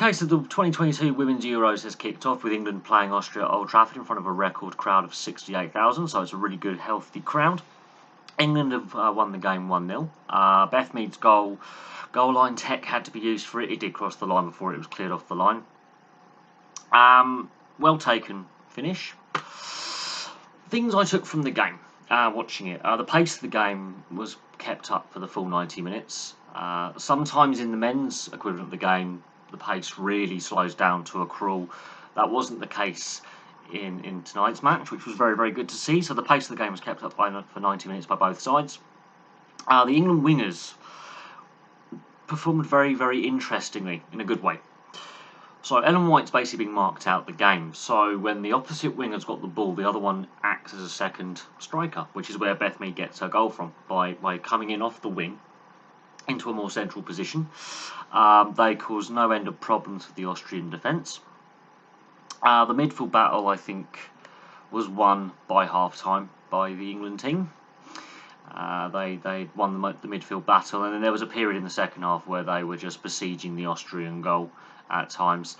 Okay, so the 2022 Women's Euros has kicked off with England playing Austria at Old Trafford in front of a record crowd of 68,000, so it's a really good, healthy crowd. England have won the game 1-0. Beth Mead's goal line tech had to be used for it. It did cross the line before it was cleared off the line. Well taken finish. Things I took from the game, watching it. The pace of the game was kept up for the full 90 minutes. Sometimes in the men's equivalent of the game, the pace really slows down to a crawl. That wasn't the case in tonight's match, which was very, very good to see. So the pace of the game was kept up for 90 minutes by both sides. The England wingers performed very, very interestingly, in a good way. So Ellen White's basically being marked out the game. So when the opposite winger's got the ball, the other one acts as a second striker, which is where Beth Mead gets her goal from, by coming in off the wing into a more central position. They caused no end of problems for the Austrian defence. The midfield battle, I think, was won by half-time by the England team. They won the midfield battle, and then there was a period in the second half where they were just besieging the Austrian goal at times.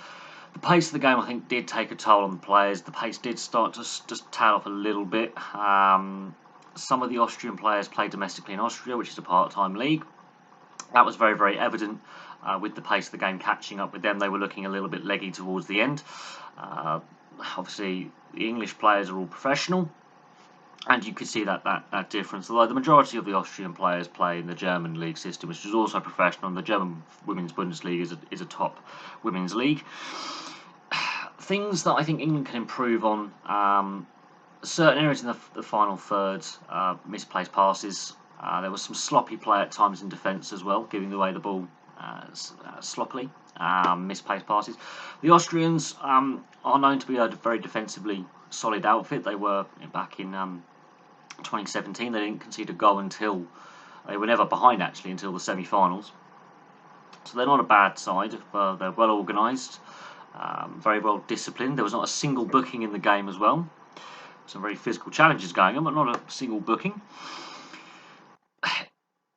The pace of the game, I think, did take a toll on the players. The pace did start to just tail off a little bit. Some of the Austrian players play domestically in Austria, which is a part-time league. That was very, very evident with the pace of the game catching up with them. They were looking a little bit leggy towards the end. Obviously, the English players are all professional, and you could see that difference. Although the majority of the Austrian players play in the German league system, which is also professional, and the German Women's Bundesliga is a top women's league. Things that I think England can improve on, certain areas in the final third, misplaced passes. There was some sloppy play at times in defence as well, giving away the ball sloppily, misplaced passes. The Austrians are known to be a very defensively solid outfit. They were back in 2017. They didn't concede a goal until they were never behind actually until the semi-finals. So they're not a bad side. They're well organised, very well disciplined. There was not a single booking in the game as well. Some very physical challenges going on, but not a single booking.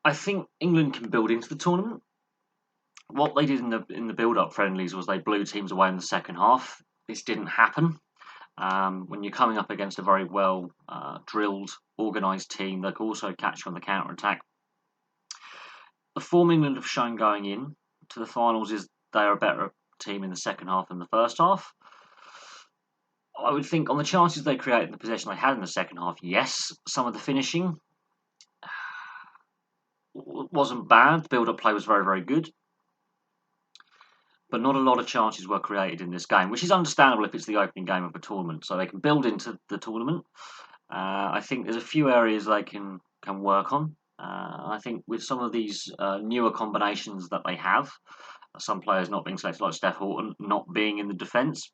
I think England can build into the tournament. What they did in the build-up friendlies was they blew teams away in the second half. This didn't happen. When you're coming up against a very well drilled, organised team, they can also catch you on the counter-attack. The form England have shown going in to the finals is they are a better team in the second half than the first half. I would think on the chances they created and the possession they had in the second half, yes. Some of the finishing wasn't bad. The build-up play was very, very good. But not a lot of chances were created in this game, which is understandable if it's the opening game of a tournament. So they can build into the tournament. I think there's a few areas they can work on. I think with some of these newer combinations that they have, some players not being selected, like Steph Houghton not being in the defence,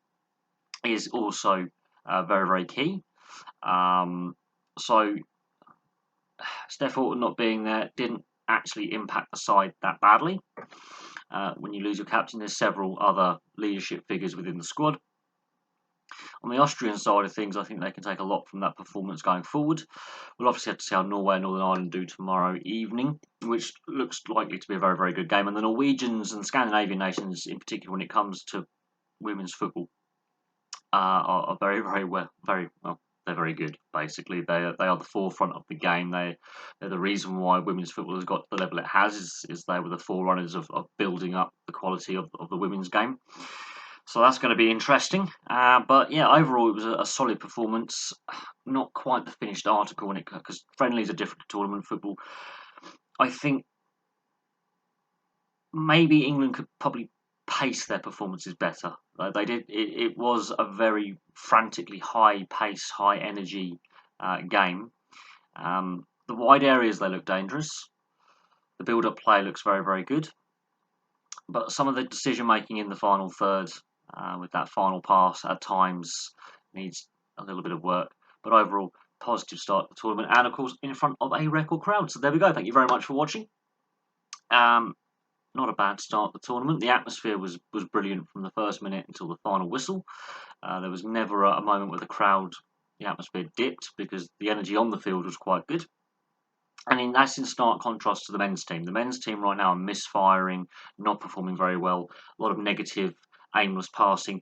is also very, very key. So Steph Houghton not being there didn't actually impact the side that badly. When you lose your captain, there's several other leadership figures within the squad. On the Austrian side of things, I think they can take a lot from that performance going forward. We'll obviously have to see how Norway and Northern Ireland do tomorrow evening, which looks likely to be a very, very good game. And the Norwegians and Scandinavian nations, in particular, when it comes to women's football, are very, very well. They're very good. Basically, they are the forefront of the game. They're the reason why women's football has got to the level it has. Is they were the forerunners of building up the quality of the women's game. So that's going to be interesting. But yeah, overall it was a solid performance. Not quite the finished article because friendlies are different to tournament football. I think maybe England could probably pace their performances better. They did. It was a very frantically high pace, high energy game. The wide areas they look dangerous. The build-up play looks very, very good. But some of the decision making in the final third, with that final pass at times, needs a little bit of work. But overall, positive start to the tournament, and of course in front of a record crowd. So there we go. Thank you very much for watching. Not a bad start to the tournament. The atmosphere was brilliant from the first minute until the final whistle. There was never a moment where the atmosphere dipped because the energy on the field was quite good. that's in stark contrast to the men's team. The men's team right now are misfiring, not performing very well. A lot of negative, aimless passing.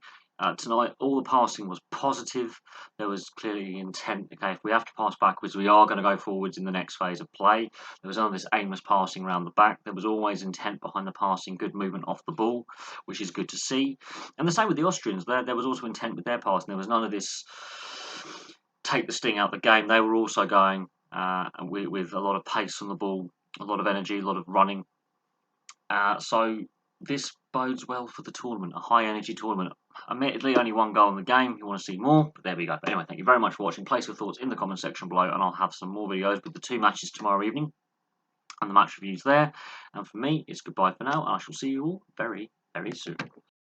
Tonight, all the passing was positive. There was clearly intent. Okay, if we have to pass backwards, we are going to go forwards in the next phase of play. There was none of this aimless passing around the back. There was always intent behind the passing, good movement off the ball, which is good to see. And the same with the Austrians. There was also intent with their passing. There was none of this take the sting out of the game. They were also going with a lot of pace on the ball, a lot of energy, a lot of running. So this bodes well for the tournament, a high energy tournament. Admittedly, only one goal in the game. You want to see more, but there we go. But anyway, thank you very much for watching. Place your thoughts in the comment section below, and I'll have some more videos with the 2 matches tomorrow evening and the match reviews there. And for me, it's goodbye for now, and I shall see you all very, very soon.